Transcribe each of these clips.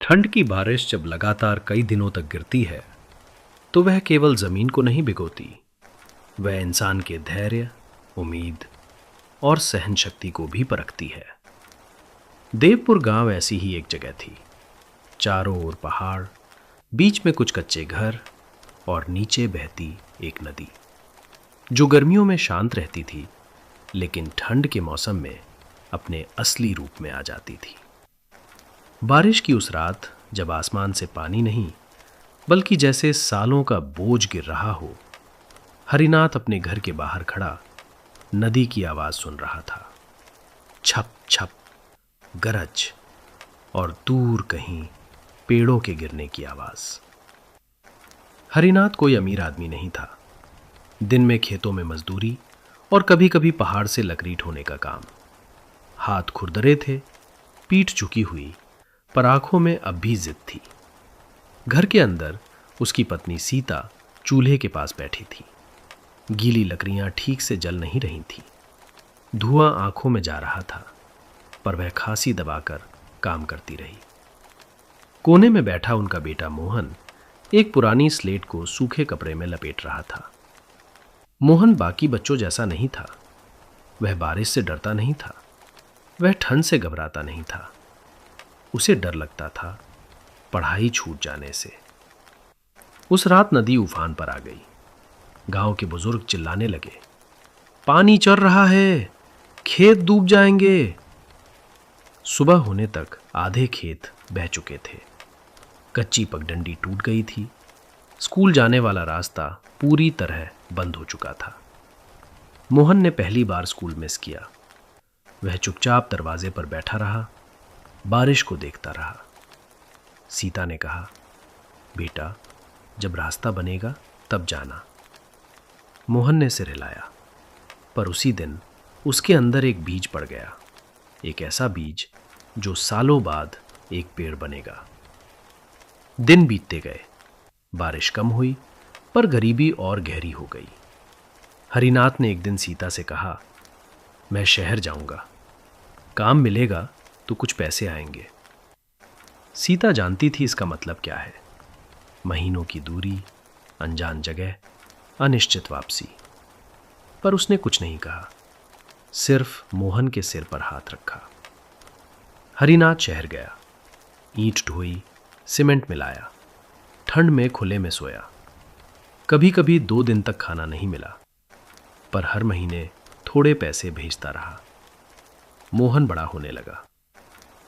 ठंड की बारिश जब लगातार कई दिनों तक गिरती है तो वह केवल जमीन को नहीं भिगोती, वह इंसान के धैर्य, उम्मीद और सहन शक्ति को भी परखती है। देवपुर गांव ऐसी ही एक जगह थी। चारों ओर पहाड़, बीच में कुछ कच्चे घर और नीचे बहती एक नदी जो गर्मियों में शांत रहती थी लेकिन ठंड के मौसम में अपने असली रूप में आ जाती थी। बारिश की उस रात जब आसमान से पानी नहीं बल्कि जैसे सालों का बोझ गिर रहा हो, हरिनाथ अपने घर के बाहर खड़ा नदी की आवाज सुन रहा था। छप छप, गरज और दूर कहीं पेड़ों के गिरने की आवाज। हरिनाथ कोई अमीर आदमी नहीं था। दिन में खेतों में मजदूरी और कभी कभी पहाड़ से लकड़ी ढोने का काम। हाथ खुरदरे थे, पीठ झुकी हुई, पर आंखों में अब भी जिद थी। घर के अंदर उसकी पत्नी सीता चूल्हे के पास बैठी थी। गीली लकड़ियां ठीक से जल नहीं रही थी। धुआं आंखों में जा रहा था, पर वह खांसी दबाकर काम करती रही। कोने में बैठा उनका बेटा मोहन एक पुरानी स्लेट को सूखे कपड़े में लपेट रहा था। मोहन बाकी बच्चों जैसा नहीं था। वह बारिश से डरता नहीं था, वह ठंड से घबराता नहीं था। उसे डर लगता था पढ़ाई छूट जाने से। उस रात नदी उफान पर आ गई। गांव के बुजुर्ग चिल्लाने लगे, पानी चढ़ रहा है, खेत डूब जाएंगे। सुबह होने तक आधे खेत बह चुके थे। कच्ची पगडंडी टूट गई थी। स्कूल जाने वाला रास्ता पूरी तरह बंद हो चुका था। मोहन ने पहली बार स्कूल मिस किया। वह चुपचाप दरवाजे पर बैठा रहा, बारिश को देखता रहा। सीता ने कहा, बेटा, जब रास्ता बनेगा तब जाना। मोहन ने सिर हिलाया, पर उसी दिन उसके अंदर एक बीज पड़ गया। एक ऐसा बीज जो सालों बाद एक पेड़ बनेगा। दिन बीतते गए, बारिश कम हुई, पर गरीबी और गहरी हो गई। हरिनाथ ने एक दिन सीता से कहा, मैं शहर जाऊंगा, काम मिलेगा तो कुछ पैसे आएंगे। सीता जानती थी इसका मतलब क्या है। महीनों की दूरी, अनजान जगह, अनिश्चित वापसी। पर उसने कुछ नहीं कहा, सिर्फ मोहन के सिर पर हाथ रखा। हरिनाथ शहर गया, ईंट ढोई, सीमेंट मिलाया, ठंड में खुले में सोया। कभी कभी 2 दिन तक खाना नहीं मिला, पर हर महीने थोड़े पैसे भेजता रहा। मोहन बड़ा होने लगा।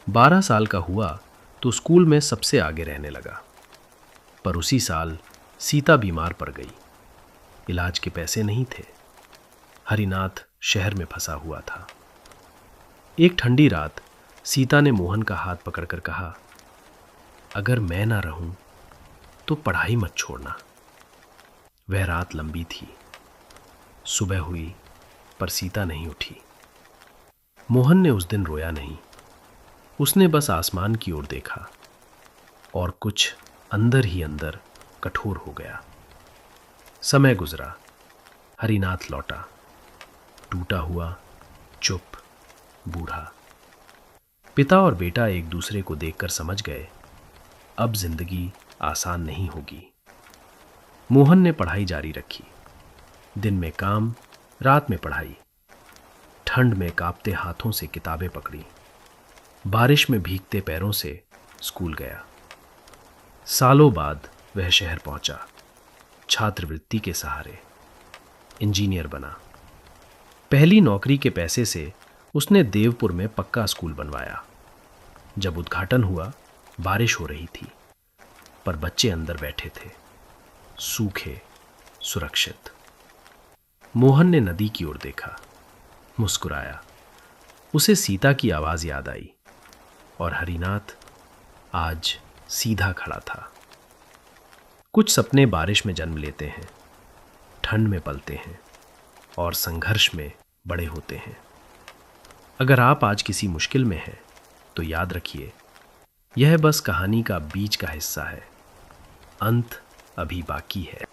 12 साल का हुआ तो स्कूल में सबसे आगे रहने लगा। पर उसी साल सीता बीमार पड़ गई। इलाज के पैसे नहीं थे। हरिनाथ शहर में फंसा हुआ था। एक ठंडी रात सीता ने मोहन का हाथ पकड़कर कहा, अगर मैं ना रहूं तो पढ़ाई मत छोड़ना। वह रात लंबी थी। सुबह हुई, पर सीता नहीं उठी। मोहन ने उस दिन रोया नहीं। उसने बस आसमान की ओर देखा और कुछ अंदर ही अंदर कठोर हो गया। समय गुजरा। हरिनाथ लौटा, टूटा हुआ, चुप, बूढ़ा। पिता और बेटा एक दूसरे को देखकर समझ गए, अब जिंदगी आसान नहीं होगी। मोहन ने पढ़ाई जारी रखी। दिन में काम, रात में पढ़ाई। ठंड में कांपते हाथों से किताबें पकड़ी। बारिश में भीगते पैरों से स्कूल गया। सालों बाद वह शहर पहुंचा। छात्रवृत्ति के सहारे इंजीनियर बना। पहली नौकरी के पैसे से उसने देवपुर में पक्का स्कूल बनवाया। जब उद्घाटन हुआ, बारिश हो रही थी, पर बच्चे अंदर बैठे थे, सूखे, सुरक्षित। मोहन ने नदी की ओर देखा, मुस्कुराया। उसे सीता की आवाज याद आई और हरिनाथ आज सीधा खड़ा था। कुछ सपने बारिश में जन्म लेते हैं, ठंड में पलते हैं और संघर्ष में बड़े होते हैं। अगर आप आज किसी मुश्किल में हैं तो याद रखिए, यह बस कहानी का बीच का हिस्सा है। अंत अभी बाकी है।